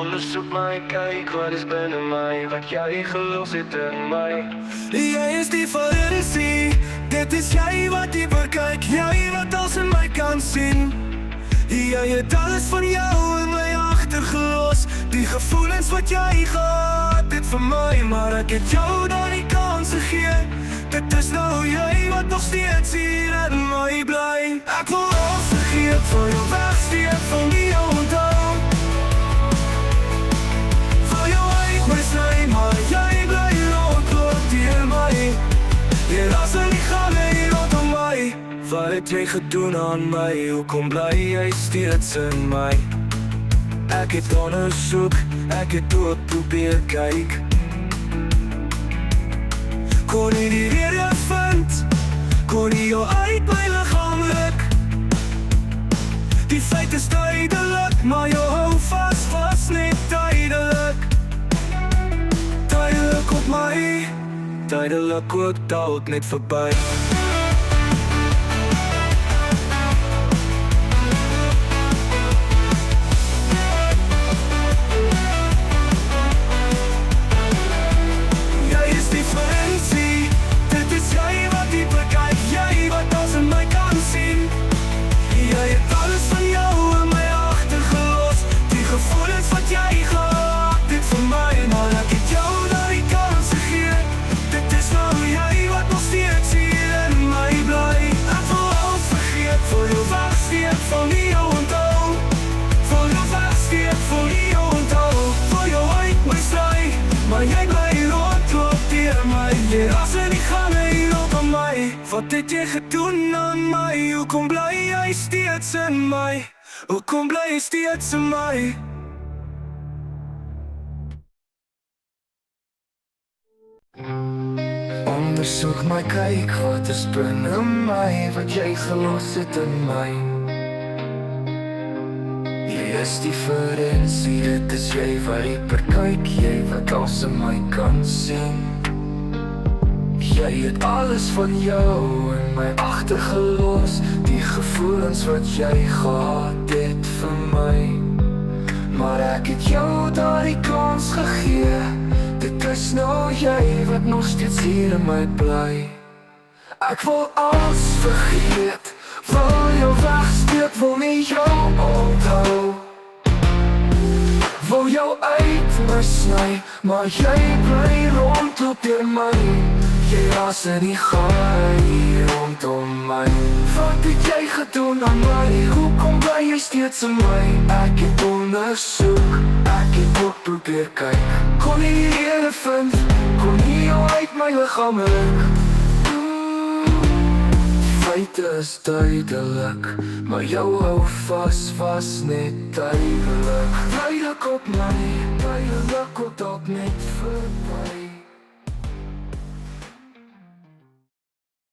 Onderzoek my, kyk wat is binne my. Wat jy geloof sit in my. Jy is die verrensie, dit is jy wat dieper kyk. Jy wat alles in my kan sien. Jy het alles van jou in my agtergelos. Die gevoelens wat jy gehad het vir my, maar ek het jou dan die kans gegee. Dit is nou jy wat nog steeds hier in my bly. Ek wil alles vergeet, vir jou wegsteek, van die jou onthou. Vir jou uit my sny, maar jy bly rondloop deur my. Jy las in die gange hier rondom my. Wat het jy gedoen aan my, hoekom bly jy steeds in my? Ek het ondersoek, ek het dood probeer kyk. Kon nie die rede vind, kon nie jou uit my liggaam ruk. Die feit is duidelik, maar jou hou vast, was net duidelik. Duidelik op my, duidelik ook dalk net verby. Wat het jy gedoen aan my? Hoekom bly jy steeds in my? Hoekom bly jy steeds in my? Ondersoek my, kyk wat is binne my. Wat jy gelos het in my. Jy is die verrensie, dit is jy wat dieper kyk. Jy wat alles in my kan sien. Jy het alles van jou in my agtergelos. Die gevoelens wat jy gehad het vir my, maar ek het jou daar die kans gegee. Dit is nou jy wat nog steeds hier in my bly. Ek wil alles vergeet, wil jou wegsteek, wil nie jou onthou. Wil jou uit my sny, maar jy bly rondloop deur my. Jy raas in die gaai rondom my. Wat het jy gedoen aan my? Hoekom bly jy steeds in my? Ek het ondersoek, ek het ook probeer kyk. Kon nie die rede vind, kon nie jou uit my liggaam ruk. Feite is duidelik, maar jou hou vast, was net duidelik. Duidelik op my, duidelik op dalk net